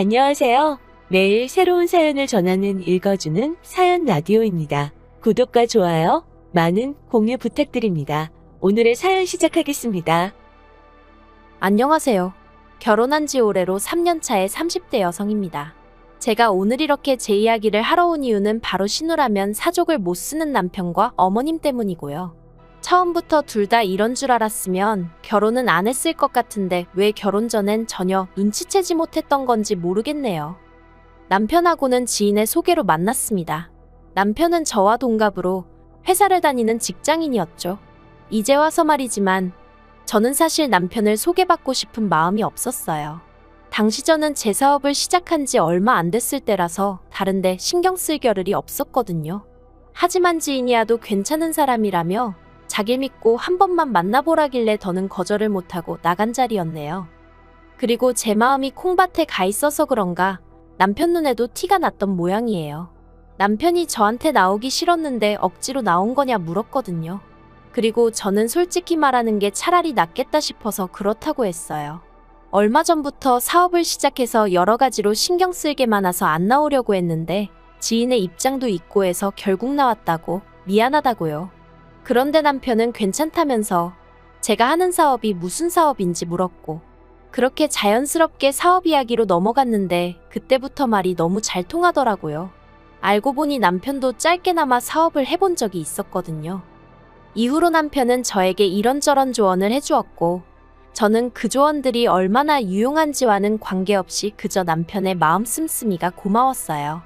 안녕하세요. 매일 새로운 사연을 전하는 읽어주는 사연 라디오입니다. 구독과 좋아요, 많은 공유 부탁드립니다. 오늘의 사연 시작하겠습니다. 안녕하세요. 결혼한 지 올해로 3년 차의 30대 여성입니다. 제가 오늘 이렇게 제 이야기를 하러 온 이유는 바로 신우라면 사족을 못 쓰는 남편과 어머님 때문이고요. 처음부터 둘 다 이런 줄 알았으면 결혼은 안 했을 것 같은데 왜 결혼 전엔 전혀 눈치채지 못했던 건지 모르겠네요. 남편하고는 지인의 소개로 만났습니다. 남편은 저와 동갑으로 회사를 다니는 직장인이었죠. 이제 와서 말이지만 저는 사실 남편을 소개받고 싶은 마음이 없었어요. 당시 저는 제 사업을 시작한 지 얼마 안 됐을 때라서 다른데 신경 쓸 겨를이 없었거든요. 하지만 지인이야도 괜찮은 사람이라며 자기 믿고 한 번만 만나보라길래 더는 거절을 못하고 나간 자리였네요. 그리고 제 마음이 콩밭에 가 있어서 그런가 남편 눈에도 티가 났던 모양이에요. 남편이 저한테 나오기 싫었는데 억지로 나온 거냐 물었거든요. 그리고 저는 솔직히 말하는 게 차라리 낫겠다 싶어서 그렇다고 했어요. 얼마 전부터 사업을 시작해서 여러 가지로 신경 쓸게 많아서 안 나오려고 했는데 지인의 입장도 있고 해서 결국 나왔다고 미안하다고요. 그런데 남편은 괜찮다면서 제가 하는 사업이 무슨 사업인지 물었고 그렇게 자연스럽게 사업 이야기로 넘어갔는데 그때부터 말이 너무 잘 통하더라고요. 알고 보니 남편도 짧게나마 사업을 해본 적이 있었거든요. 이후로 남편은 저에게 이런저런 조언을 해주었고 저는 그 조언들이 얼마나 유용한지와는 관계없이 그저 남편의 마음 씀씀이가 고마웠어요.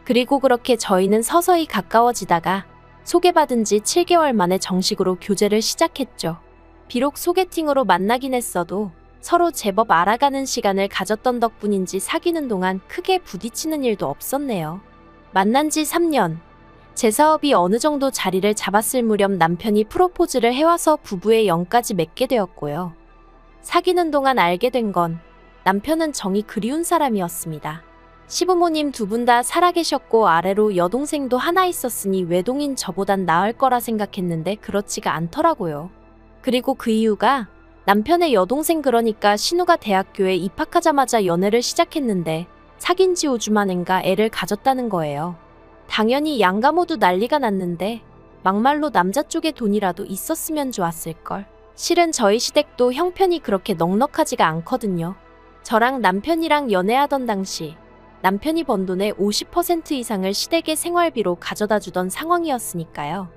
그리고 그렇게 저희는 서서히 가까워지다가 소개받은 지 7개월 만에 정식으로 교제를 시작했죠. 비록 소개팅으로 만나긴 했어도 서로 제법 알아가는 시간을 가졌던 덕분인지 사귀는 동안 크게 부딪히는 일도 없었네요. 만난 지 3년. 제 사업이 어느 정도 자리를 잡았을 무렵 남편이 프로포즈를 해와서 부부의 영까지 맺게 되었고요. 사귀는 동안 알게 된 건 남편은 정이 그리운 사람이었습니다. 시부모님 두 분 다 살아계셨고 아래로 여동생도 하나 있었으니 외동인 저보단 나을 거라 생각했는데 그렇지가 않더라고요. 그리고 그 이유가 남편의 여동생 그러니까 신우가 대학교에 입학하자마자 연애를 시작했는데 사귄 지 5주 만인가 애를 가졌다는 거예요. 당연히 양가 모두 난리가 났는데 막말로 남자 쪽에 돈이라도 있었으면 좋았을걸. 실은 저희 시댁도 형편이 그렇게 넉넉하지가 않거든요. 저랑 남편이랑 연애하던 당시 남편이 번 돈의 50% 이상을 시댁의 생활비로 가져다 주던 상황이었으니까요.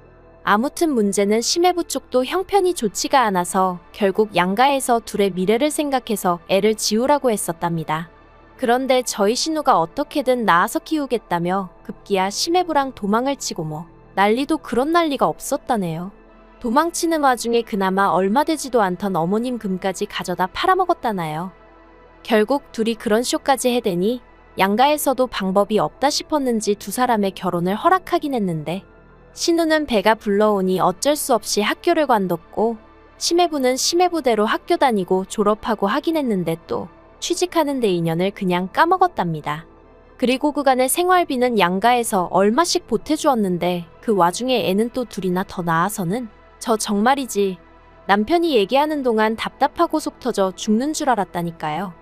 아무튼 문제는 심해부 쪽도 형편이 좋지가 않아서 결국 양가에서 둘의 미래를 생각해서 애를 지우라고 했었답니다. 그런데 저희 신우가 어떻게든 낳아서 키우겠다며 급기야 심해부랑 도망을 치고 뭐 난리도 그런 난리가 없었다네요. 도망치는 와중에 그나마 얼마 되지도 않던 어머님 금까지 가져다 팔아먹었다나요. 결국 둘이 그런 쇼까지 해대니 양가에서도 방법이 없다 싶었는지 두 사람의 결혼을 허락하긴 했는데 신우는 배가 불러오니 어쩔 수 없이 학교를 관뒀고 심해부는 심해부대로 학교 다니고 졸업하고 하긴 했는데 또 취직하는 데 인연을 그냥 까먹었답니다. 그리고 그간의 생활비는 양가에서 얼마씩 보태주었는데 그 와중에 애는 또 둘이나 더 낳아서는 저 정말이지 남편이 얘기하는 동안 답답하고 속 터져 죽는 줄 알았다니까요.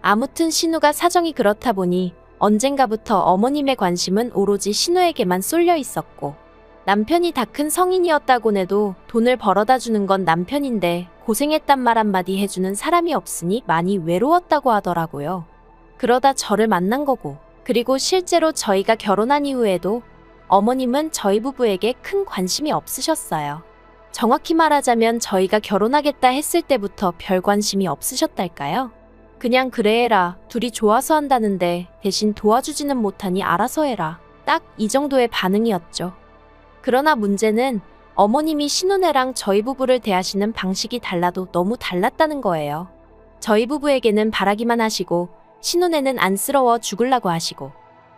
아무튼 신우가 사정이 그렇다 보니 언젠가부터 어머님의 관심은 오로지 신우에게만 쏠려 있었고 남편이 다 큰 성인이었다곤 해도 돈을 벌어다 주는 건 남편인데 고생했단 말 한마디 해주는 사람이 없으니 많이 외로웠다고 하더라고요. 그러다 저를 만난 거고 그리고 실제로 저희가 결혼한 이후에도 어머님은 저희 부부에게 큰 관심이 없으셨어요. 정확히 말하자면 저희가 결혼하겠다 했을 때부터 별 관심이 없으셨달까요? 그냥 그래 해라. 둘이 좋아서 한다는데 대신 도와주지는 못하니 알아서 해라. 딱 이 정도의 반응이었죠. 그러나 문제는 어머님이 신혼애랑 저희 부부를 대하시는 방식이 달라도 너무 달랐다는 거예요. 저희 부부에게는 바라기만 하시고 신혼애는 안쓰러워 죽으려고 하시고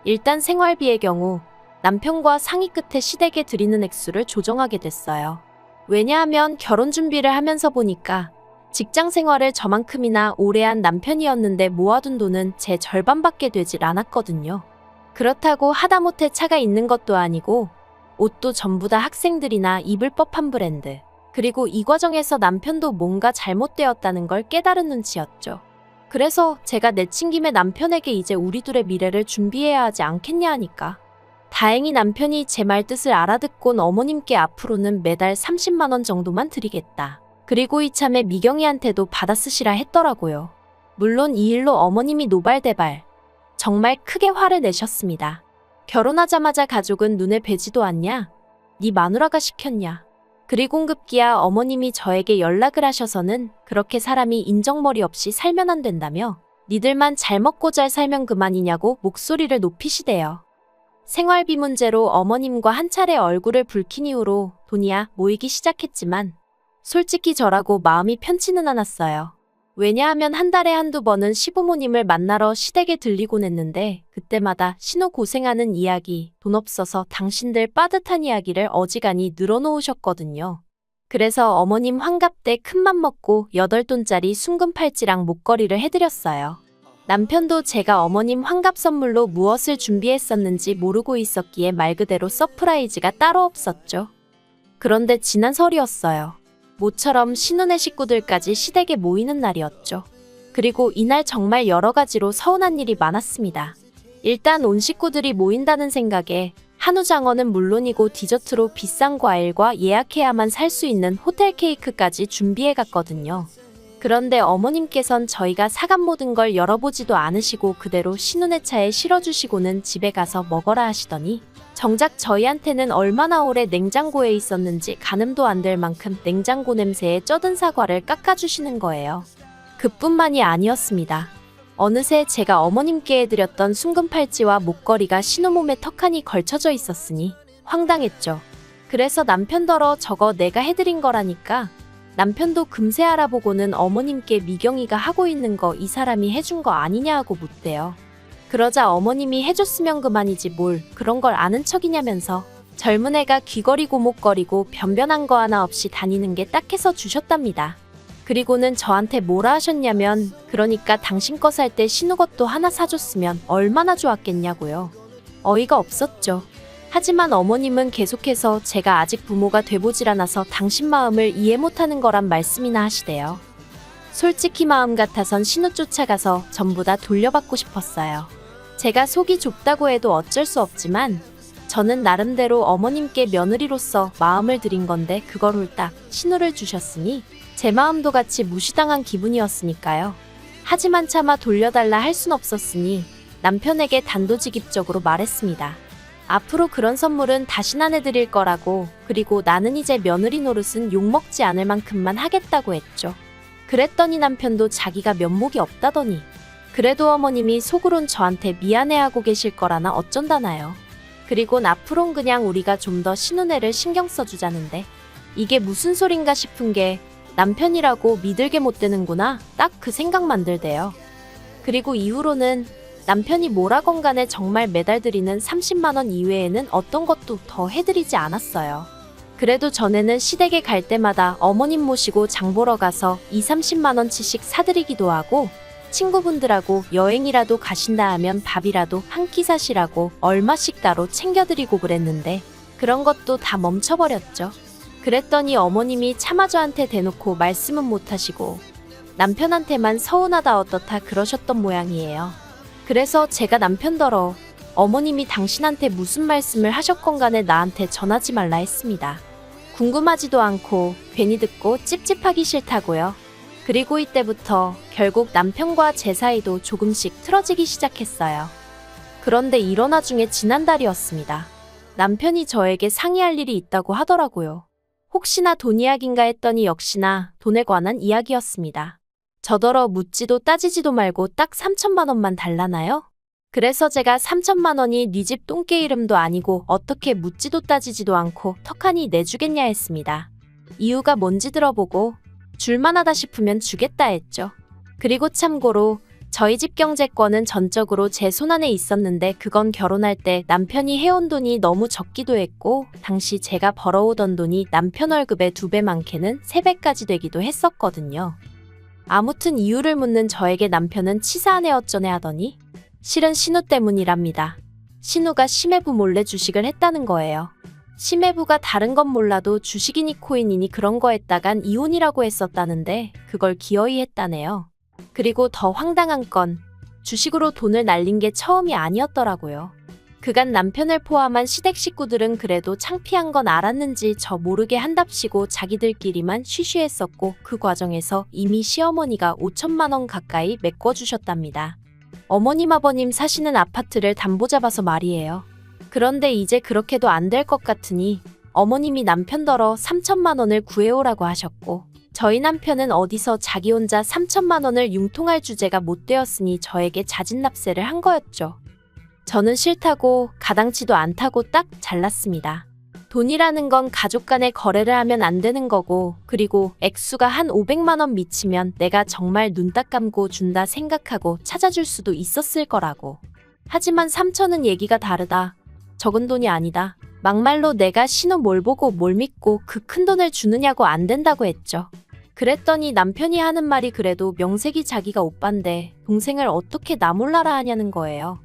일단 생활비의 경우 남편과 상의 끝에 시댁에 드리는 액수를 조정하게 됐어요. 왜냐하면 결혼 준비를 하면서 보니까 직장 생활을 저만큼이나 오래 한 남편이었는데 모아둔 돈은 제 절반밖에 되질 않았거든요. 그렇다고 하다못해 차가 있는 것도 아니고 옷도 전부 다 학생들이나 입을 법한 브랜드. 그리고 이 과정에서 남편도 뭔가 잘못되었다는 걸 깨달은 눈치였죠. 그래서 제가 내친 김에 남편에게 이제 우리 둘의 미래를 준비해야 하지 않겠냐 하니까 다행히 남편이 제 말 뜻을 알아듣곤 어머님께 앞으로는 매달 30만 원 정도만 드리겠다. 그리고 이참에 미경이한테도 받아 쓰시라 했더라고요. 물론 이 일로 어머님이 노발대발 정말 크게 화를 내셨습니다. 결혼하자마자 가족은 눈에 뵈지도 않냐? 네 마누라가 시켰냐? 그리고 급기야 어머님이 저에게 연락을 하셔서는 그렇게 사람이 인정머리 없이 살면 안 된다며 니들만 잘 먹고 잘 살면 그만이냐고 목소리를 높이시대요. 생활비 문제로 어머님과 한 차례 얼굴을 붉힌 이후로 돈이야 모이기 시작했지만 솔직히 저라고 마음이 편치는 않았어요. 왜냐하면 한 달에 한두 번은 시부모님을 만나러 시댁에 들리곤 했는데 그때마다 신우 고생하는 이야기, 돈 없어서 당신들 빠듯한 이야기를 어지간히 늘어놓으셨거든요. 그래서 어머님 환갑 때 큰맘 먹고 8돈짜리 순금 팔찌랑 목걸이를 해드렸어요. 남편도 제가 어머님 환갑 선물로 무엇을 준비했었는지 모르고 있었기에 말 그대로 서프라이즈가 따로 없었죠. 그런데 지난 설이었어요. 모처럼 신혼의 식구들까지 시댁에 모이는 날이었죠. 그리고 이날 정말 여러 가지로 서운한 일이 많았습니다. 일단 온 식구들이 모인다는 생각에 한우 장어는 물론이고 디저트로 비싼 과일과 예약해야만 살 수 있는 호텔 케이크까지 준비해 갔거든요. 그런데 어머님께선 저희가 사간 모든 걸 열어보지도 않으시고 그대로 신혼의 차에 실어주시고는 집에 가서 먹어라 하시더니 정작 저희한테는 얼마나 오래 냉장고에 있었는지 가늠도 안 될 만큼 냉장고 냄새에 쩌든 사과를 깎아주시는 거예요. 그뿐만이 아니었습니다. 어느새 제가 어머님께 해드렸던 순금 팔찌와 목걸이가 신우 몸에 턱하니 걸쳐져 있었으니 황당했죠. 그래서 남편더러 저거 내가 해드린 거라니까 남편도 금세 알아보고는 어머님께 미경이가 하고 있는 거 이 사람이 해준 거 아니냐 하고 묻대요. 그러자 어머님이 해줬으면 그만이지 뭘 그런 걸 아는 척이냐면서 젊은 애가 귀걸이 고목거리고 변변한 거 하나 없이 다니는 게 딱해서 주셨답니다. 그리고는 저한테 뭐라 하셨냐면 그러니까 당신 거 살 때 신우 것도 하나 사줬으면 얼마나 좋았겠냐고요. 어이가 없었죠. 하지만 어머님은 계속해서 제가 아직 부모가 돼보질 않아서 당신 마음을 이해 못하는 거란 말씀이나 하시대요. 솔직히 마음 같아선 신우 쫓아가서 전부 다 돌려받고 싶었어요. 제가 속이 좁다고 해도 어쩔 수 없지만 저는 나름대로 어머님께 며느리로서 마음을 드린 건데 그걸 홀딱 신우를 주셨으니 제 마음도 같이 무시당한 기분이었으니까요. 하지만 차마 돌려달라 할 순 없었으니 남편에게 단도직입적으로 말했습니다. 앞으로 그런 선물은 다신 안 해드릴 거라고 그리고 나는 이제 며느리 노릇은 욕먹지 않을 만큼만 하겠다고 했죠. 그랬더니 남편도 자기가 면목이 없다더니 그래도 어머님이 속으론 저한테 미안해하고 계실 거라나 어쩐다나요. 그리곤 앞으론 그냥 우리가 좀 더 신혼애를 신경 써주자는데 이게 무슨 소린가 싶은 게 남편이라고 믿을게 못 되는구나 딱 그 생각만 들대요. 그리고 이후로는 남편이 뭐라건 간에 정말 매달 드리는 30만 원 이외에는 어떤 것도 더 해드리지 않았어요. 그래도 전에는 시댁에 갈 때마다 어머님 모시고 장 보러 가서 20~30만 원치씩 사드리기도 하고 친구분들하고 여행이라도 가신다 하면 밥이라도 한 끼 사시라고 얼마씩 따로 챙겨드리고 그랬는데 그런 것도 다 멈춰버렸죠. 그랬더니 어머님이 차마 저한테 대놓고 말씀은 못하시고 남편한테만 서운하다 어떻다 그러셨던 모양이에요. 그래서 제가 남편더러 어머님이 당신한테 무슨 말씀을 하셨건 간에 나한테 전하지 말라 했습니다. 궁금하지도 않고 괜히 듣고 찝찝하기 싫다고요. 그리고 이때부터 결국 남편과 제 사이도 조금씩 틀어지기 시작했어요. 그런데 이런 와중에 지난달이었습니다. 남편이 저에게 상의할 일이 있다고 하더라고요. 혹시나 돈 이야기인가 했더니 역시나 돈에 관한 이야기였습니다. 저더러 묻지도 따지지도 말고 딱 3천만 원만 달라나요? 그래서 제가 3천만 원이 네 집 똥개 이름도 아니고 어떻게 묻지도 따지지도 않고 턱하니 내주겠냐 했습니다. 이유가 뭔지 들어보고 줄만하다 싶으면 주겠다 했죠. 그리고 참고로 저희 집 경제권은 전적으로 제 손안에 있었는데 그건 결혼할 때 남편이 해온 돈이 너무 적기도 했고 당시 제가 벌어오던 돈이 남편 월급의 2배 많게는 3배까지 되기도 했었거든요. 아무튼 이유를 묻는 저에게 남편은 치사하네 어쩌네 하더니 실은 신우 때문이랍니다. 신우가 심해부 몰래 주식을 했다는 거예요. 심해부가 다른 건 몰라도 주식이니 코인이니 그런 거 했다간 이혼이라고 했었다는데 그걸 기어이 했다네요. 그리고 더 황당한 건 주식으로 돈을 날린 게 처음이 아니었더라고요. 그간 남편을 포함한 시댁 식구들은 그래도 창피한 건 알았는지 저 모르게 한답시고 자기들끼리만 쉬쉬했었고 그 과정에서 이미 시어머니가 5천만 원 가까이 메꿔주셨답니다. 어머님 아버님 사시는 아파트를 담보 잡아서 말이에요. 그런데 이제 그렇게도 안 될 것 같으니 어머님이 남편더러 3천만 원을 구해오라고 하셨고 저희 남편은 어디서 자기 혼자 3천만 원을 융통할 주제가 못 되었으니 저에게 자진납세를 한 거였죠. 저는 싫다고 가당치도 않다고 딱 잘랐습니다. 돈이라는 건 가족 간에 거래를 하면 안 되는 거고 그리고 액수가 한 500만 원 미치면 내가 정말 눈 딱 감고 준다 생각하고 찾아줄 수도 있었을 거라고. 하지만 3천은 얘기가 다르다. 적은 돈이 아니다. 막말로 내가 신호 뭘 보고 뭘 믿고 그 큰 돈을 주느냐고 안 된다고 했죠. 그랬더니 남편이 하는 말이 그래도 명색이 자기가 오빠인데 동생을 어떻게 나 몰라라 하냐는 거예요.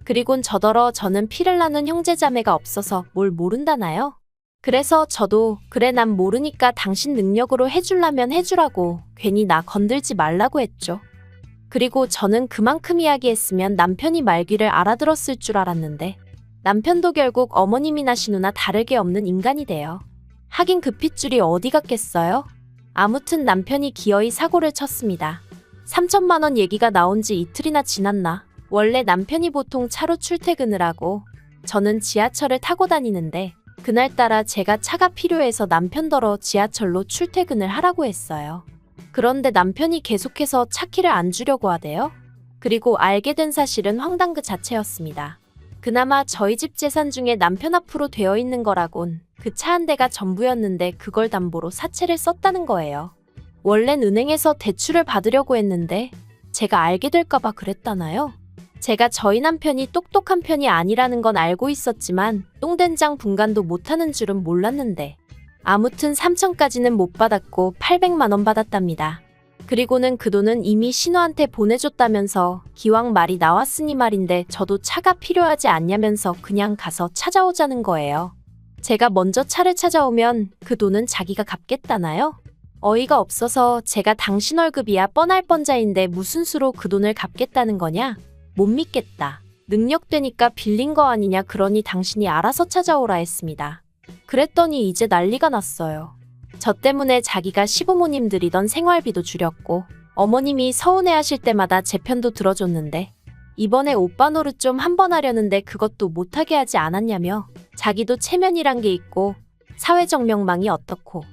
그리곤 저더러 저는 피를 나눈 형제자매가 없어서 뭘 모른다나요? 그래서 저도 그래 난 모르니까 당신 능력으로 해주려면 해주라고 괜히 나 건들지 말라고 했죠. 그리고 저는 그만큼 이야기했으면 남편이 말귀를 알아들었을 줄 알았는데 남편도 결국 어머님이나 신우나 다를 게 없는 인간이 돼요. 하긴 그 핏줄이 어디 갔겠어요? 아무튼 남편이 기어이 사고를 쳤습니다. 3천만 원 얘기가 나온 지 이틀이나 지났나? 원래 남편이 보통 차로 출퇴근을 하고 저는 지하철을 타고 다니는데 그날따라 제가 차가 필요해서 남편더러 지하철로 출퇴근을 하라고 했어요. 그런데 남편이 계속해서 차 키를 안 주려고 하대요. 그리고 알게 된 사실은 황당 그 자체였습니다. 그나마 저희 집 재산 중에 남편 앞으로 되어 있는 거라곤 그 차 한 대가 전부였는데 그걸 담보로 사채를 썼다는 거예요. 원래는 은행에서 대출을 받으려고 했는데 제가 알게 될까봐 그랬다나요? 제가 저희 남편이 똑똑한 편이 아니라는 건 알고 있었지만 똥된장 분간도 못하는 줄은 몰랐는데 아무튼 3천까지는 못 받았고 800만 원 받았답니다. 그리고는 그 돈은 이미 신우한테 보내줬다면서 기왕 말이 나왔으니 말인데 저도 차가 필요하지 않냐면서 그냥 가서 찾아오자는 거예요. 제가 먼저 차를 찾아오면 그 돈은 자기가 갚겠다나요? 어이가 없어서 제가 당신 월급이야 뻔할 뻔자인데 무슨 수로 그 돈을 갚겠다는 거냐? 못 믿겠다. 능력되니까 빌린 거 아니냐 그러니 당신이 알아서 찾아오라 했습니다. 그랬더니 이제 난리가 났어요. 저 때문에 자기가 시부모님 들이던 생활비도 줄였고 어머님이 서운해하실 때마다 제 편도 들어줬는데 이번에 오빠 노릇 좀 한 번 하려는데 그것도 못하게 하지 않았냐며 자기도 체면이란 게 있고 사회적 명망이 어떻고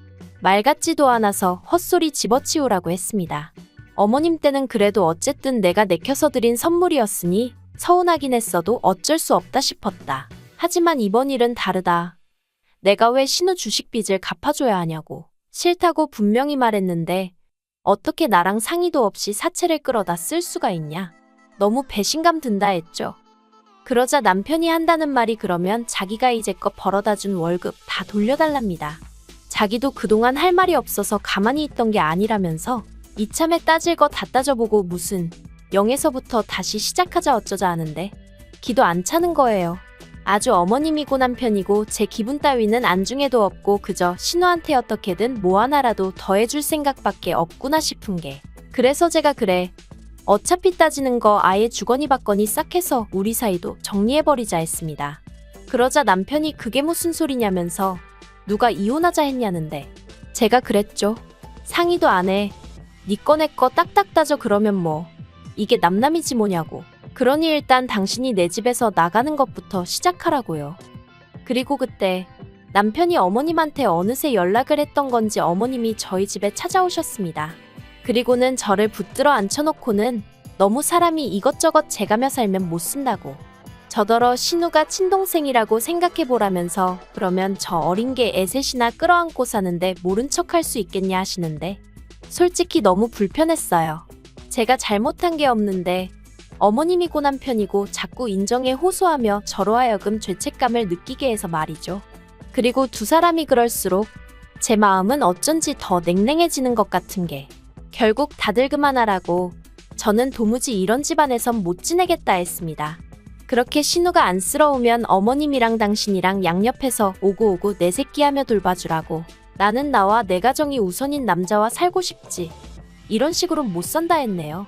말 같지도 않아서 헛소리 집어치우라고 했습니다. 어머님 때는 그래도 어쨌든 내가 내켜서 드린 선물이었으니 서운하긴 했어도 어쩔 수 없다 싶었다. 하지만 이번 일은 다르다. 내가 왜 신우 주식 빚을 갚아줘야 하냐고. 싫다고 분명히 말했는데 어떻게 나랑 상의도 없이 사채를 끌어다 쓸 수가 있냐. 너무 배신감 든다 했죠. 그러자 남편이 한다는 말이 그러면 자기가 이제껏 벌어다 준 월급 다 돌려달랍니다. 자기도 그동안 할 말이 없어서 가만히 있던 게 아니라면서 이참에 따질 거 다 따져보고 무슨 0에서부터 다시 시작하자 어쩌자 하는데 기도 안 차는 거예요. 아주 어머님이고 남편이고 제 기분 따위는 안중에도 없고 그저 신우한테 어떻게든 뭐 하나라도 더해줄 생각밖에 없구나 싶은 게 그래서 제가 그래. 어차피 따지는 거 아예 주거니 받거니 싹 해서 우리 사이도 정리해버리자 했습니다. 그러자 남편이 그게 무슨 소리냐면서 누가 이혼하자 했냐는데 제가 그랬죠. 상의도 안 해. 니 거 내 거 딱딱 따져 그러면 뭐 이게 남남이지 뭐냐고. 그러니 일단 당신이 내 집에서 나가는 것부터 시작하라고요. 그리고 그때 남편이 어머님한테 어느새 연락을 했던 건지 어머님이 저희 집에 찾아오셨습니다. 그리고는 저를 붙들어 앉혀놓고는 너무 사람이 이것저것 재가며 살면 못 쓴다고. 저더러 신우가 친동생이라고 생각해보라면서 그러면 저 어린 게 애셋이나 끌어안고 사는데 모른 척할 수 있겠냐 하시는데 솔직히 너무 불편했어요. 제가 잘못한 게 없는데 어머님이고 남편이고 자꾸 인정에 호소하며 저로 하여금 죄책감을 느끼게 해서 말이죠. 그리고 두 사람이 그럴수록 제 마음은 어쩐지 더 냉랭해지는 것 같은 게 결국 다들 그만하라고 저는 도무지 이런 집안에선 못 지내겠다 했습니다. 그렇게 신우가 안쓰러우면 어머님이랑 당신이랑 양옆에서 오구오구 내 새끼 하며 돌봐주라고. 나는 나와 내 가정이 우선인 남자와 살고 싶지. 이런 식으로 못 산다 했네요.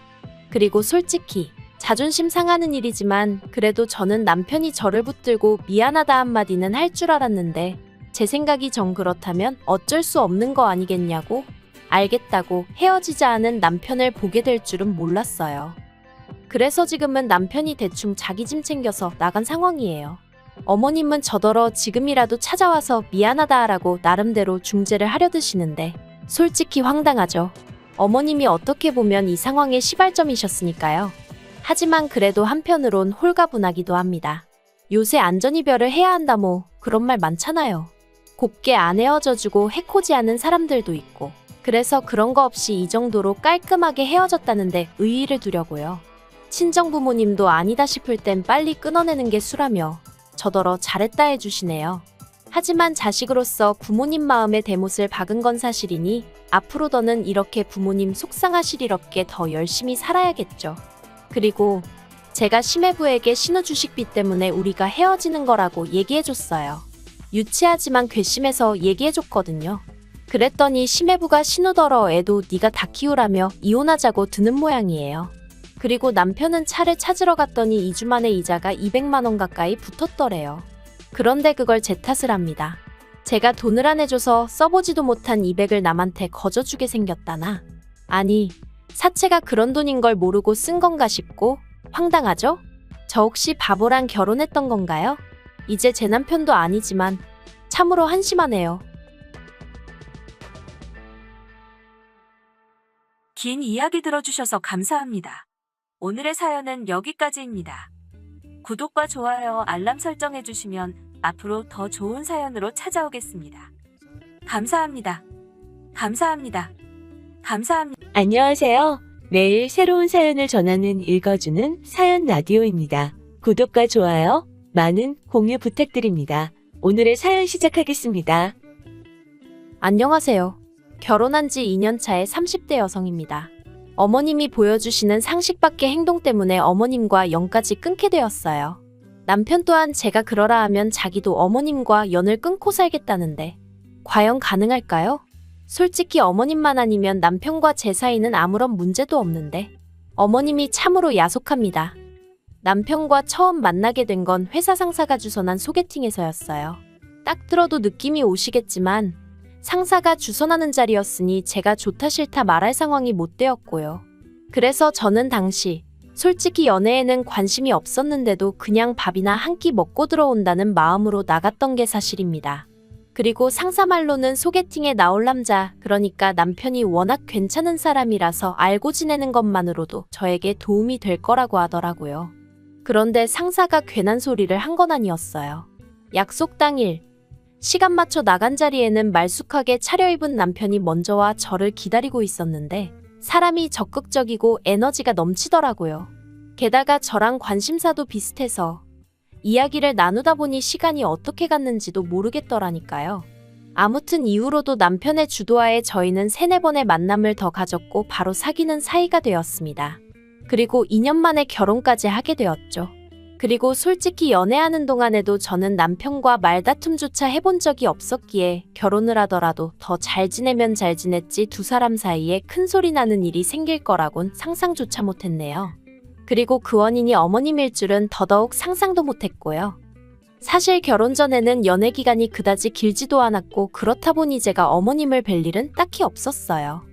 그리고 솔직히 자존심 상하는 일이지만 그래도 저는 남편이 저를 붙들고 미안하다 한마디는 할 줄 알았는데 제 생각이 정 그렇다면 어쩔 수 없는 거 아니겠냐고 알겠다고 헤어지자 하는 남편을 보게 될 줄은 몰랐어요. 그래서 지금은 남편이 대충 자기 짐 챙겨서 나간 상황이에요. 어머님은 저더러 지금이라도 찾아와서 미안하다라고 나름대로 중재를 하려 드시는데 솔직히 황당하죠. 어머님이 어떻게 보면 이 상황의 시발점이셨으니까요. 하지만 그래도 한편으론 홀가분하기도 합니다. 요새 안전이별을 해야 한다 뭐 그런 말 많잖아요. 곱게 안 헤어져주고 해코지하는 사람들도 있고 그래서 그런 거 없이 이 정도로 깔끔하게 헤어졌다는데 의의를 두려고요. 친정 부모님도 아니다 싶을 땐 빨리 끊어내는 게 수라며 저더러 잘했다 해주시네요. 하지만 자식으로서 부모님 마음에 대못을 박은 건 사실이니 앞으로 더는 이렇게 부모님 속상하시리럽게 더 열심히 살아야겠죠. 그리고 제가 심해부에게 신우주식비 때문에 우리가 헤어지는 거라고 얘기해줬어요. 유치하지만 괘씸해서 얘기해줬거든요. 그랬더니 심해부가 신우더러 애도 네가 다 키우라며 이혼하자고 드는 모양이에요. 그리고 남편은 차를 찾으러 갔더니 2주 만에 이자가 200만 원 가까이 붙었더래요. 그런데 그걸 제 탓을 합니다. 제가 돈을 안 해줘서 써보지도 못한 200을 남한테 거저주게 생겼다나. 아니, 사채가 그런 돈인 걸 모르고 쓴 건가 싶고 황당하죠? 저 혹시 바보랑 결혼했던 건가요? 이제 제 남편도 아니지만 참으로 한심하네요. 긴 이야기 들어주셔서 감사합니다. 오늘의 사연은 여기까지입니다. 구독과 좋아요, 알람 설정해주시면 앞으로 더 좋은 사연으로 찾아오겠습니다. 감사합니다. 감사합니다. 감사합니다. 안녕하세요. 매일 새로운 사연을 전하는 읽어주는 사연 라디오입니다. 구독과 좋아요, 많은 공유 부탁드립니다. 오늘의 사연 시작하겠습니다. 안녕하세요. 결혼한 지 2년 차의 30대 여성입니다. 어머님이 보여주시는 상식 밖의 행동 때문에 어머님과 연까지 끊게 되었어요. 남편 또한 제가 그러라 하면 자기도 어머님과 연을 끊고 살겠다는데 과연 가능할까요? 솔직히 어머님만 아니면 남편과 제 사이는 아무런 문제도 없는데 어머님이 참으로 야속합니다. 남편과 처음 만나게 된 건 회사 상사가 주선한 소개팅에서였어요. 딱 들어도 느낌이 오시겠지만 상사가 주선하는 자리였으니 제가 좋다 싫다 말할 상황이 못 되었고요. 그래서 저는 당시 솔직히 연애에는 관심이 없었는데도 그냥 밥이나 한 끼 먹고 들어온다는 마음으로 나갔던 게 사실입니다. 그리고 상사 말로는 소개팅에 나올 남자, 그러니까 남편이 워낙 괜찮은 사람이라서 알고 지내는 것만으로도 저에게 도움이 될 거라고 하더라고요. 그런데 상사가 괜한 소리를 한 건 아니었어요. 약속 당일 시간 맞춰 나간 자리에는 말쑥하게 차려입은 남편이 먼저 와 저를 기다리고 있었는데 사람이 적극적이고 에너지가 넘치더라고요. 게다가 저랑 관심사도 비슷해서 이야기를 나누다 보니 시간이 어떻게 갔는지도 모르겠더라니까요. 아무튼 이후로도 남편의 주도하에 저희는 3-4번의 만남을 더 가졌고 바로 사귀는 사이가 되었습니다. 그리고 2년 만에 결혼까지 하게 되었죠. 그리고 솔직히 연애하는 동안에도 저는 남편과 말다툼조차 해본 적이 없었기에 결혼을 하더라도 더 잘 지내면 잘 지냈지 두 사람 사이에 큰 소리 나는 일이 생길 거라곤 상상조차 못했네요. 그리고 그 원인이 어머님일 줄은 더더욱 상상도 못했고요. 사실 결혼 전에는 연애 기간이 그다지 길지도 않았고 그렇다 보니 제가 어머님을 뵐 일은 딱히 없었어요.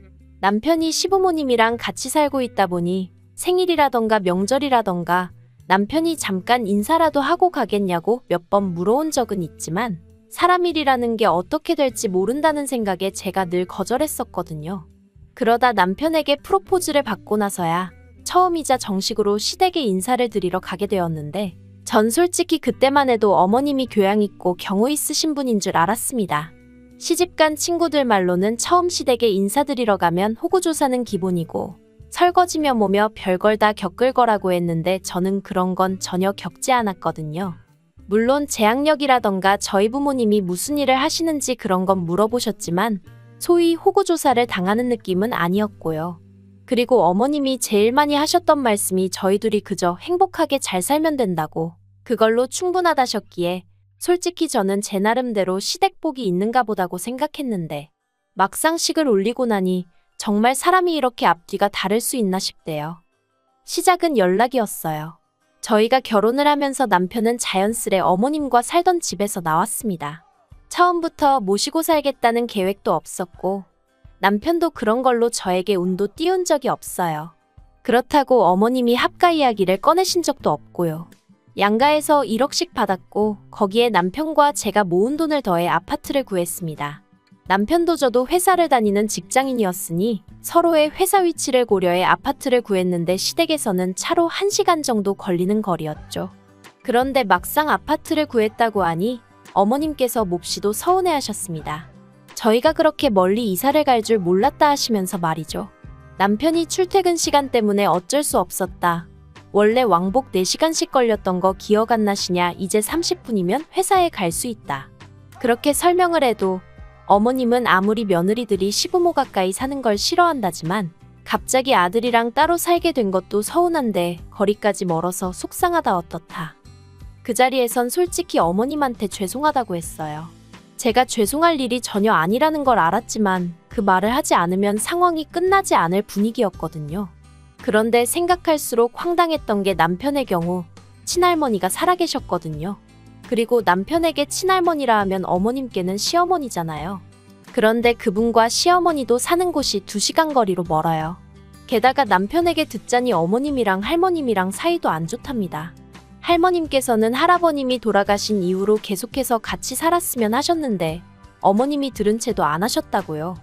남편이 시부모님이랑 같이 살고 있다 보니 생일이라던가 명절이라던가 남편이 잠깐 인사라도 하고 가겠냐고 몇 번 물어온 적은 있지만 사람 일이라는 게 어떻게 될지 모른다는 생각에 제가 늘 거절했었거든요. 그러다 남편에게 프로포즈를 받고 나서야 처음이자 정식으로 시댁에 인사를 드리러 가게 되었는데 전 솔직히 그때만 해도 어머님이 교양 있고 경우 있으신 분인 줄 알았습니다. 시집간 친구들 말로는 처음 시댁에 인사드리러 가면 호구조사는 기본이고 설거지며 뭐며 별걸 다 겪을 거라고 했는데 저는 그런 건 전혀 겪지 않았거든요. 물론 재학력이라던가 저희 부모님이 무슨 일을 하시는지 그런 건 물어보셨지만 소위 호구조사를 당하는 느낌은 아니었고요. 그리고 어머님이 제일 많이 하셨던 말씀이 저희 둘이 그저 행복하게 잘 살면 된다고 그걸로 충분하다셨기에 솔직히 저는 제 나름대로 시댁복이 있는가 보다고 생각했는데 막상 식을 올리고 나니 정말 사람이 이렇게 앞뒤가 다를 수 있나 싶대요. 시작은 연락이었어요. 저희가 결혼을 하면서 남편은 자연스레 어머님과 살던 집에서 나왔습니다. 처음부터 모시고 살겠다는 계획도 없었고 남편도 그런 걸로 저에게 운도 띄운 적이 없어요. 그렇다고 어머님이 합가 이야기를 꺼내신 적도 없고요. 양가에서 1억씩 받았고 거기에 남편과 제가 모은 돈을 더해 아파트를 구했습니다. 남편도 저도 회사를 다니는 직장인이었으니 서로의 회사 위치를 고려해 아파트를 구했는데 시댁에서는 차로 1시간 정도 걸리는 거리였죠. 그런데 막상 아파트를 구했다고 하니 어머님께서 몹시도 서운해하셨습니다. 저희가 그렇게 멀리 이사를 갈 줄 몰랐다 하시면서 말이죠. 남편이 출퇴근 시간 때문에 어쩔 수 없었다. 원래 왕복 4시간씩 걸렸던 거 기억 안 나시냐? 이제 30분이면 회사에 갈 수 있다. 그렇게 설명을 해도 어머님은 아무리 며느리들이 시부모 가까이 사는 걸 싫어한다지만 갑자기 아들이랑 따로 살게 된 것도 서운한데 거리까지 멀어서 속상하다 어떻다. 그 자리에선 솔직히 어머님한테 죄송하다고 했어요. 제가 죄송할 일이 전혀 아니라는 걸 알았지만 그 말을 하지 않으면 상황이 끝나지 않을 분위기였거든요. 그런데 생각할수록 황당했던 게 남편의 경우 친할머니가 살아계셨거든요. 그리고 남편에게 친할머니라 하면 어머님께는 시어머니잖아요. 그런데 그분과 시어머니도 사는 곳이 2시간 거리로 멀어요. 게다가 남편에게 듣자니 어머님이랑 할머님이랑 사이도 안 좋답니다. 할머님께서는 할아버님이 돌아가신 이후로 계속해서 같이 살았으면 하셨는데 어머님이 들은 채도 안 하셨다고요.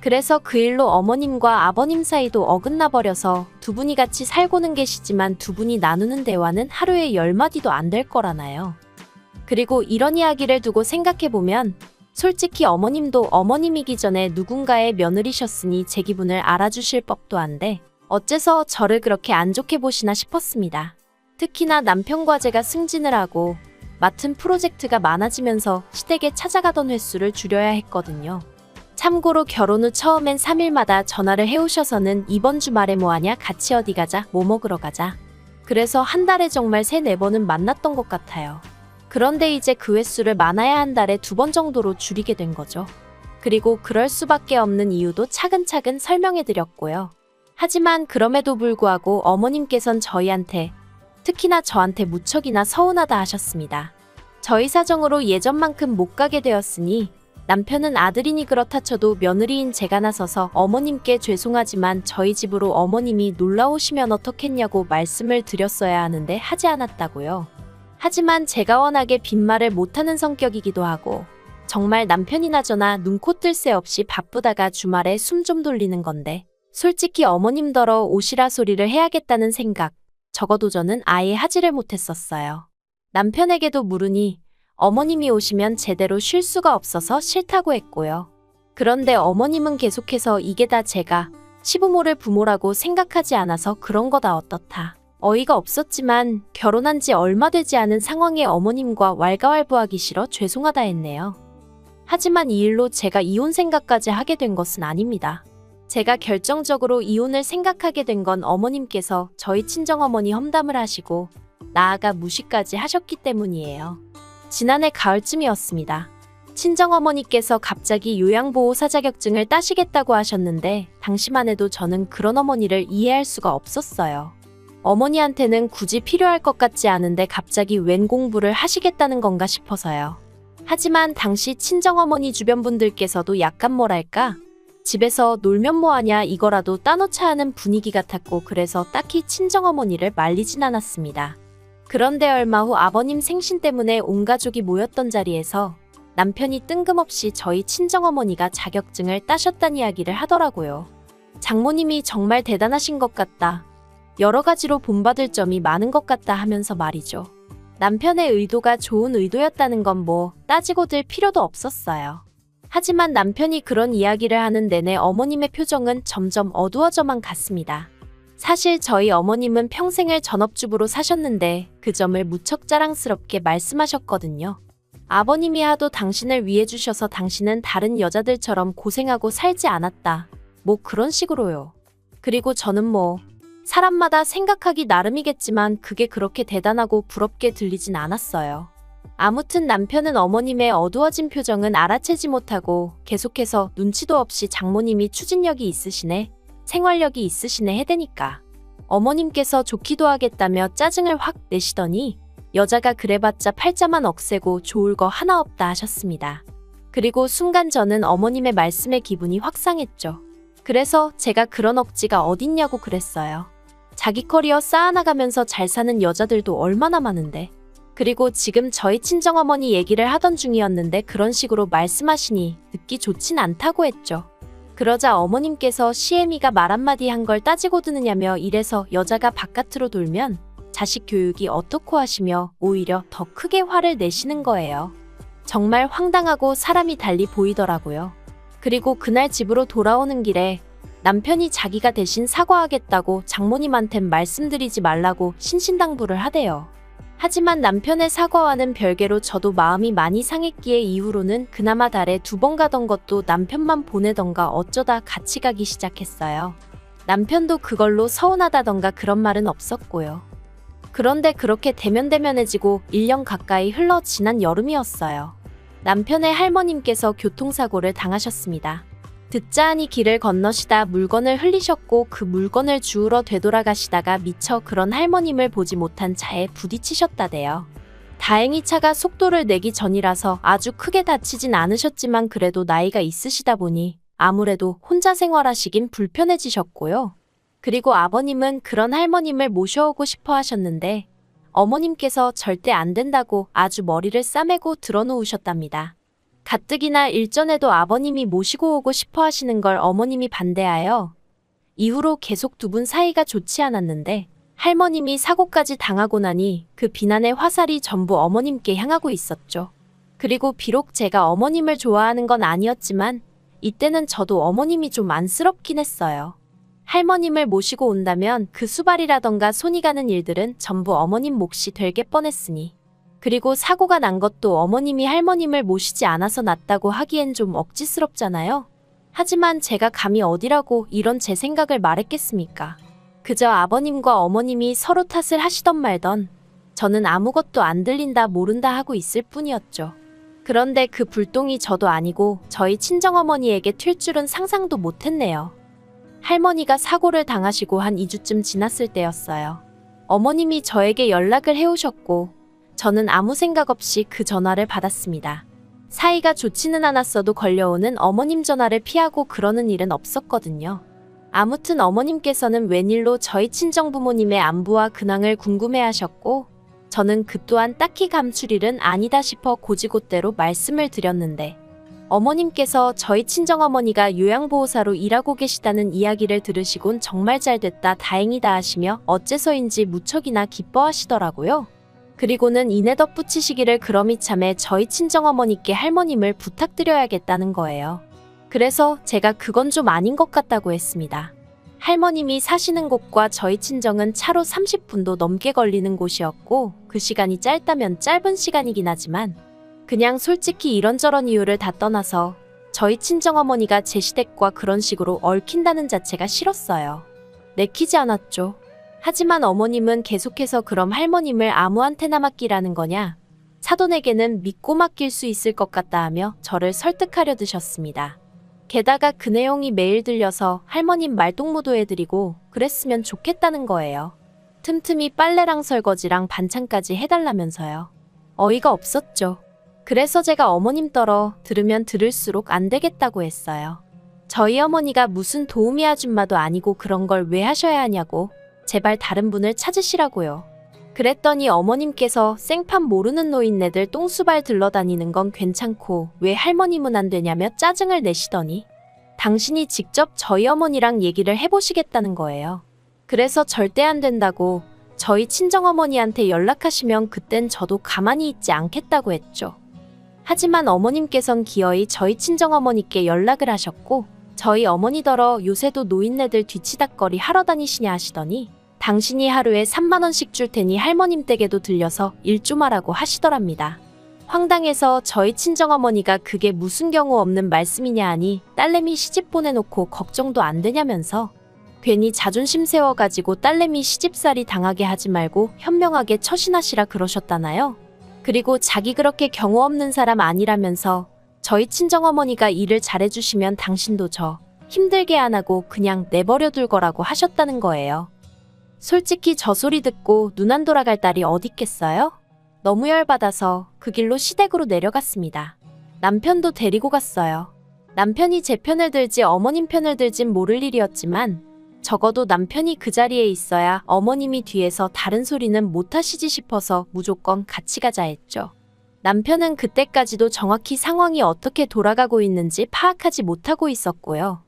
그래서 그 일로 어머님과 아버님 사이도 어긋나 버려서 두 분이 같이 살고는 계시지만 두 분이 나누는 대화는 하루에 10마디도 안 될 거라나요. 그리고 이런 이야기를 두고 생각해보면 솔직히 어머님도 어머님이기 전에 누군가의 며느리셨으니 제 기분을 알아주실 법도 한데 어째서 저를 그렇게 안 좋게 보시나 싶었습니다. 특히나 남편과 제가 승진을 하고 맡은 프로젝트가 많아지면서 시댁에 찾아가던 횟수를 줄여야 했거든요. 참고로 결혼 후 처음엔 3일마다 전화를 해오셔서는 이번 주말에 뭐하냐? 같이 어디 가자? 뭐 먹으러 가자? 그래서 한 달에 정말 3-4번은 만났던 것 같아요. 그런데 이제 그 횟수를 많아야 한 달에 2번 정도로 줄이게 된 거죠. 그리고 그럴 수밖에 없는 이유도 차근차근 설명해드렸고요. 하지만 그럼에도 불구하고 어머님께선 저희한테 특히나 저한테 무척이나 서운하다 하셨습니다. 저희 사정으로 예전만큼 못 가게 되었으니 남편은 아들이니 그렇다 쳐도 며느리인 제가 나서서 어머님께 죄송하지만 저희 집으로 어머님이 놀러 오시면 어떻겠냐고 말씀을 드렸어야 하는데 하지 않았다고요. 하지만 제가 워낙에 빈말을 못하는 성격이기도 하고 정말 남편이나 저나 눈코 뜰 새 없이 바쁘다가 주말에 숨 좀 돌리는 건데 솔직히 어머님더러 오시라 소리를 해야겠다는 생각 적어도 저는 아예 하지를 못했었어요. 남편에게도 물으니 어머님이 오시면 제대로 쉴 수가 없어서 싫다고 했고요. 그런데 어머님은 계속해서 이게 다 제가 시부모를 부모라고 생각하지 않아서 그런 거다 어떻다. 어이가 없었지만 결혼한 지 얼마 되지 않은 상황에 어머님과 왈가왈부하기 싫어 죄송하다 했네요. 하지만 이 일로 제가 이혼 생각까지 하게 된 것은 아닙니다. 제가 결정적으로 이혼을 생각하게 된 건 어머님께서 저희 친정어머니 험담을 하시고 나아가 무시까지 하셨기 때문이에요. 지난해 가을쯤이었습니다. 친정어머니께서 갑자기 요양보호사 자격증을 따시겠다고 하셨는데 당시만 해도 저는 그런 어머니를 이해할 수가 없었어요. 어머니한테는 굳이 필요할 것 같지 않은데 갑자기 웬 공부를 하시겠다는 건가 싶어서요. 하지만 당시 친정어머니 주변 분들께서도 약간 뭐랄까 집에서 놀면 뭐하냐 이거라도 따놓자 하는 분위기 같았고 그래서 딱히 친정어머니를 말리진 않았습니다. 그런데 얼마 후 아버님 생신 때문에 온 가족이 모였던 자리에서 남편이 뜬금없이 저희 친정어머니가 자격증을 따셨다는 이야기를 하더라고요. 장모님이 정말 대단하신 것 같다. 여러 가지로 본받을 점이 많은 것 같다 하면서 말이죠. 남편의 의도가 좋은 의도였다는 건 뭐 따지고 들 필요도 없었어요. 하지만 남편이 그런 이야기를 하는 내내 어머님의 표정은 점점 어두워져만 갔습니다. 사실 저희 어머님은 평생을 전업주부로 사셨는데 그 점을 무척 자랑스럽게 말씀하셨거든요. 아버님이 하도 당신을 위해 주셔서 당신은 다른 여자들처럼 고생하고 살지 않았다. 뭐 그런 식으로요. 그리고 저는 뭐 사람마다 생각하기 나름이겠지만 그게 그렇게 대단하고 부럽게 들리진 않았어요. 아무튼 남편은 어머님의 어두워진 표정은 알아채지 못하고 계속해서 눈치도 없이 장모님이 추진력이 있으시네, 생활력이 있으시네 해대니까 어머님께서 좋기도 하겠다며 짜증을 확 내시더니 여자가 그래봤자 팔자만 억세고 좋을 거 하나 없다 하셨습니다. 그리고 순간 저는 어머님의 말씀에 기분이 확 상했죠. 그래서 제가 그런 억지가 어딨냐고 그랬어요. 자기 커리어 쌓아나가면서 잘 사는 여자들도 얼마나 많은데. 그리고 지금 저희 친정어머니 얘기를 하던 중이었는데 그런 식으로 말씀하시니 듣기 좋진 않다고 했죠. 그러자 어머님께서 시애미가 말 한마디 한 걸 따지고 드느냐며 이래서 여자가 바깥으로 돌면 자식 교육이 어떻고 하시며 오히려 더 크게 화를 내시는 거예요. 정말 황당하고 사람이 달리 보이더라고요. 그리고 그날 집으로 돌아오는 길에 남편이 자기가 대신 사과하겠다고 장모님한텐 말씀드리지 말라고 신신당부를 하대요. 하지만 남편의 사과와는 별개로 저도 마음이 많이 상했기에 이후로는 그나마 달에 2번 가던 것도 남편만 보내던가 어쩌다 같이 가기 시작했어요. 남편도 그걸로 서운하다던가 그런 말은 없었고요. 그런데 그렇게 대면대면해지고 1년 가까이 흘러 지난 여름이었어요. 남편의 할머님께서 교통사고를 당하셨습니다. 듣자 하니 길을 건너시다 물건을 흘리셨고 그 물건을 주우러 되돌아가시다가 미처 그런 할머님을 보지 못한 차에 부딪히셨다대요. 다행히 차가 속도를 내기 전이라서 아주 크게 다치진 않으셨지만 그래도 나이가 있으시다 보니 아무래도 혼자 생활하시긴 불편해지셨고요. 그리고 아버님은 그런 할머님을 모셔오고 싶어 하셨는데 어머님께서 절대 안 된다고 아주 머리를 싸매고 드러놓으셨답니다. 가뜩이나 일전에도 아버님이 모시고 오고 싶어 하시는 걸 어머님이 반대하여 이후로 계속 2분 사이가 좋지 않았는데 할머님이 사고까지 당하고 나니 그 비난의 화살이 전부 어머님께 향하고 있었죠. 그리고 비록 제가 어머님을 좋아하는 건 아니었지만 이때는 저도 어머님이 좀 안쓰럽긴 했어요. 할머님을 모시고 온다면 그 수발이라던가 손이 가는 일들은 전부 어머님 몫이 되게 뻔했으니. 그리고 사고가 난 것도 어머님이 할머님을 모시지 않아서 났다고 하기엔 좀 억지스럽잖아요. 하지만 제가 감히 어디라고 이런 제 생각을 말했겠습니까? 그저 아버님과 어머님이 서로 탓을 하시던 말던 저는 아무것도 안 들린다 모른다 하고 있을 뿐이었죠. 그런데 그 불똥이 저도 아니고 저희 친정어머니에게 튈 줄은 상상도 못했네요. 할머니가 사고를 당하시고 한 2주쯤 지났을 때였어요. 어머님이 저에게 연락을 해오셨고 저는 아무 생각 없이 그 전화를 받았습니다. 사이가 좋지는 않았어도 걸려오는 어머님 전화를 피하고 그러는 일은 없었거든요. 아무튼 어머님께서는 웬일로 저희 친정부모님의 안부와 근황을 궁금해하셨고 저는 그 또한 딱히 감출 일은 아니다 싶어 고지곳대로 말씀을 드렸는데 어머님께서 저희 친정어머니가 요양보호사로 일하고 계시다는 이야기를 들으시곤 정말 잘됐다 다행이다 하시며 어째서인지 무척이나 기뻐하시더라고요. 그리고는 이내 덧붙이시기를 그럼 이참에 저희 친정어머니께 할머님을 부탁드려야겠다는 거예요. 그래서 제가 그건 좀 아닌 것 같다고 했습니다. 할머님이 사시는 곳과 저희 친정은 차로 30분도 넘게 걸리는 곳이었고 그 시간이 짧다면 짧은 시간이긴 하지만 그냥 솔직히 이런저런 이유를 다 떠나서 저희 친정어머니가 제 시댁과 그런 식으로 얽힌다는 자체가 싫었어요. 내키지 않았죠. 하지만 어머님은 계속해서 그럼 할머님을 아무한테나 맡기라는 거냐? 사돈에게는 믿고 맡길 수 있을 것 같다 하며 저를 설득하려 드셨습니다. 게다가 그 내용이 매일 들려서 할머님 말동무도 해드리고 그랬으면 좋겠다는 거예요. 틈틈이 빨래랑 설거지랑 반찬까지 해달라면서요. 어이가 없었죠. 그래서 제가 어머님 떨어 들으면 들을수록 안 되겠다고 했어요. 저희 어머니가 무슨 도우미 아줌마도 아니고 그런 걸 왜 하셔야 하냐고 제발 다른 분을 찾으시라고요. 그랬더니 어머님께서 생판 모르는 노인네들 똥수발 들러다니는 건 괜찮고 왜 할머님은 안 되냐며 짜증을 내시더니 당신이 직접 저희 어머니랑 얘기를 해보시겠다는 거예요. 그래서 절대 안 된다고 저희 친정어머니한테 연락하시면 그땐 저도 가만히 있지 않겠다고 했죠. 하지만 어머님께선 기어이 저희 친정어머니께 연락을 하셨고 저희 어머니더러 요새도 노인네들 뒤치다꺼리 하러 다니시냐 하시더니 당신이 하루에 3만 원씩 줄 테니 할머님 댁에도 들려서 일 좀 하라고 하시더랍니다. 황당해서 저희 친정어머니가 그게 무슨 경우 없는 말씀이냐 하니 딸내미 시집 보내놓고 걱정도 안 되냐면서 괜히 자존심 세워가지고 딸내미 시집살이 당하게 하지 말고 현명하게 처신하시라 그러셨다나요? 그리고 자기 그렇게 경우 없는 사람 아니라면서 저희 친정어머니가 일을 잘해주시면 당신도 저 힘들게 안 하고 그냥 내버려 둘 거라고 하셨다는 거예요. 솔직히 저 소리 듣고 눈 안 돌아갈 딸이 어딨겠어요? 너무 열받아서 그 길로 시댁으로 내려갔습니다. 남편도 데리고 갔어요. 남편이 제 편을 들지 어머님 편을 들진 모를 일이었지만 적어도 남편이 그 자리에 있어야 어머님이 뒤에서 다른 소리는 못하시지 싶어서 무조건 같이 가자 했죠. 남편은 그때까지도 정확히 상황이 어떻게 돌아가고 있는지 파악하지 못하고 있었고요.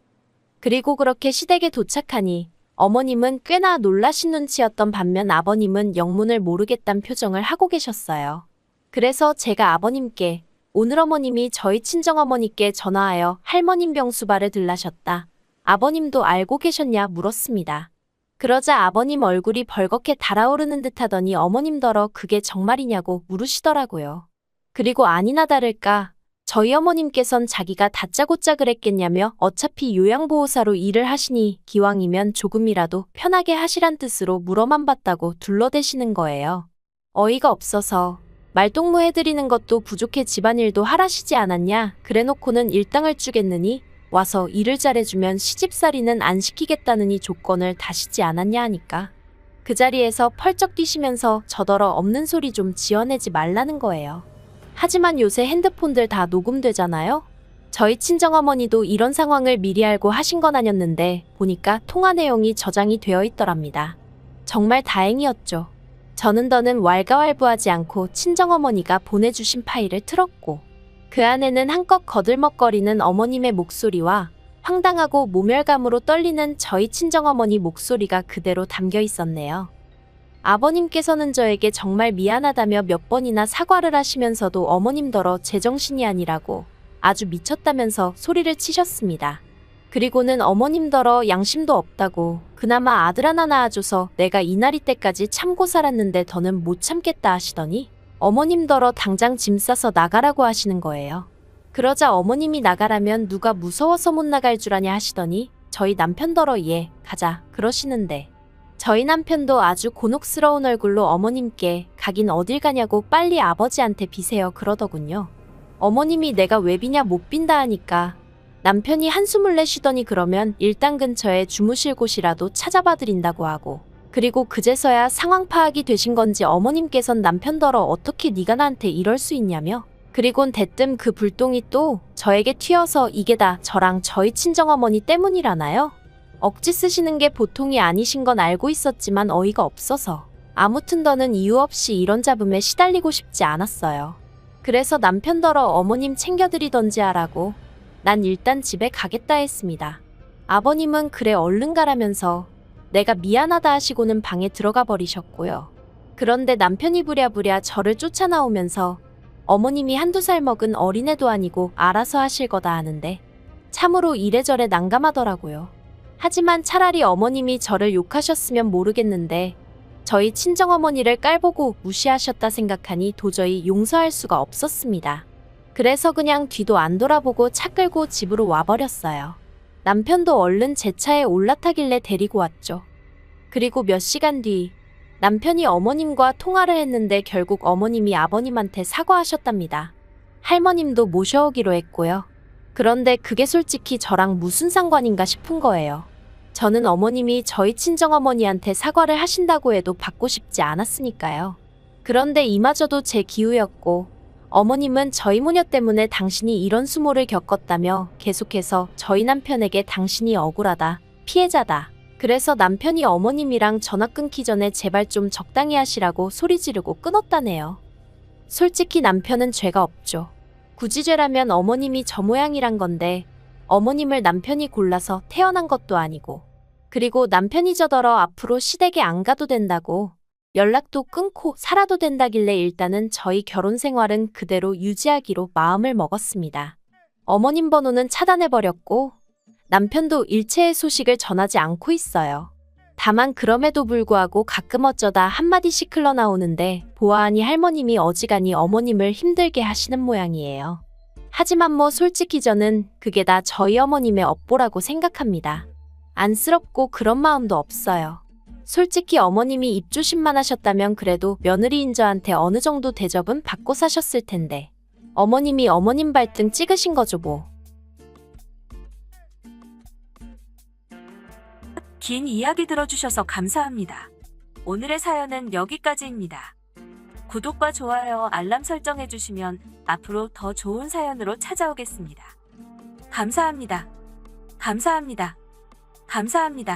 그리고 그렇게 시댁에 도착하니 어머님은 꽤나 놀라신 눈치였던 반면 아버님은 영문을 모르겠단 표정을 하고 계셨어요. 그래서 제가 아버님께 오늘 어머님이 저희 친정어머니께 전화하여 할머님 병수발을 들라셨다. 아버님도 알고 계셨냐 물었습니다. 그러자 아버님 얼굴이 벌겋게 달아오르는 듯 하더니 어머님더러 그게 정말이냐고 물으시더라고요. 그리고 아니나 다를까 저희 어머님께선 자기가 다짜고짜 그랬겠냐며 어차피 요양보호사로 일을 하시니 기왕이면 조금이라도 편하게 하시란 뜻으로 물어만 봤다고 둘러대시는 거예요. 어이가 없어서 말동무 해드리는 것도 부족해 집안일도 하라시지 않았냐 그래놓고는 일당을 주겠느니 와서 일을 잘해주면 시집살이는 안 시키겠다느니 조건을 다시지 않았냐 하니까 그 자리에서 펄쩍 뛰시면서 저더러 없는 소리 좀 지어내지 말라는 거예요. 하지만 요새 핸드폰들 다 녹음되잖아요? 저희 친정어머니도 이런 상황을 미리 알고 하신 건 아니었는데 보니까 통화 내용이 저장이 되어 있더랍니다. 정말 다행이었죠. 저는 더는 왈가왈부하지 않고 친정어머니가 보내주신 파일을 틀었고 그 안에는 한껏 거들먹거리는 어머님의 목소리와 황당하고 모멸감으로 떨리는 저희 친정어머니 목소리가 그대로 담겨 있었네요. 아버님께서는 저에게 정말 미안하다며 몇 번이나 사과를 하시면서도 어머님더러 제정신이 아니라고 아주 미쳤다면서 소리를 치셨습니다. 그리고는 어머님더러 양심도 없다고 그나마 아들 하나 낳아줘서 내가 이 나이 때까지 참고 살았는데 더는 못 참겠다 하시더니 어머님더러 당장 짐 싸서 나가라고 하시는 거예요. 그러자 어머님이 나가라면 누가 무서워서 못 나갈 줄 아냐 하시더니 저희 남편더러 예 가자 그러시는데 저희 남편도 아주 곤혹스러운 얼굴로 어머님께 가긴 어딜 가냐고 빨리 아버지한테 비세요 그러더군요. 어머님이 내가 왜 비냐 못 빈다 하니까 남편이 한숨을 내쉬더니 그러면 일당 근처에 주무실 곳이라도 찾아봐 드린다고 하고 그리고 그제서야 상황 파악이 되신 건지 어머님께선 남편더러 어떻게 네가 나한테 이럴 수 있냐며 그리곤 대뜸 그 불똥이 또 저에게 튀어서 이게 다 저랑 저희 친정어머니 때문이라나요? 억지 쓰시는 게 보통이 아니신 건 알고 있었지만 어이가 없어서 아무튼 더는 이유 없이 이런 잡음에 시달리고 싶지 않았어요. 그래서 남편더러 어머님 챙겨드리던지 하라고 난 일단 집에 가겠다 했습니다. 아버님은 그래 얼른 가라면서 내가 미안하다 하시고는 방에 들어가 버리셨고요. 그런데 남편이 부랴부랴 저를 쫓아나오면서 어머님이 한두 살 먹은 어린애도 아니고 알아서 하실 거다 하는데 참으로 이래저래 난감하더라고요. 하지만 차라리 어머님이 저를 욕하셨으면 모르겠는데 저희 친정어머니를 깔보고 무시하셨다 생각하니 도저히 용서할 수가 없었습니다. 그래서 그냥 뒤도 안 돌아보고 차 끌고 집으로 와버렸어요. 남편도 얼른 제 차에 올라타길래 데리고 왔죠. 그리고 몇 시간 뒤 남편이 어머님과 통화를 했는데 결국 어머님이 아버님한테 사과하셨답니다. 할머님도 모셔오기로 했고요. 그런데 그게 솔직히 저랑 무슨 상관인가 싶은 거예요. 저는 어머님이 저희 친정어머니한테 사과를 하신다고 해도 받고 싶지 않았으니까요. 그런데 이마저도 제 기우였고 어머님은 저희 모녀 때문에 당신이 이런 수모를 겪었다며 계속해서 저희 남편에게 당신이 억울하다, 피해자다. 그래서 남편이 어머님이랑 전화 끊기 전에 제발 좀 적당히 하시라고 소리 지르고 끊었다네요. 솔직히 남편은 죄가 없죠. 굳이 죄라면 어머님이 저 모양이란 건데 어머님을 남편이 골라서 태어난 것도 아니고 그리고 남편이 저더러 앞으로 시댁에 안 가도 된다고 연락도 끊고 살아도 된다길래 일단은 저희 결혼 생활은 그대로 유지하기로 마음을 먹었습니다. 어머님 번호는 차단해버렸고 남편도 일체의 소식을 전하지 않고 있어요. 다만 그럼에도 불구하고 가끔 어쩌다 한마디씩 흘러나오는데 보아하니 할머님이 어지간히 어머님을 힘들게 하시는 모양이에요. 하지만 뭐 솔직히 저는 그게 다 저희 어머님의 업보라고 생각합니다. 안쓰럽고 그런 마음도 없어요. 솔직히 어머님이 입조심만 하셨다면 그래도 며느리인 저한테 어느 정도 대접은 받고 사셨을 텐데 어머님이 어머님 발등 찍으신 거죠 뭐. 긴 이야기 들어주셔서 감사합니다. 오늘의 사연은 여기까지입니다. 구독과 좋아요, 알람 설정해주시면 앞으로 더 좋은 사연으로 찾아오겠습니다. 감사합니다. 감사합니다. 감사합니다.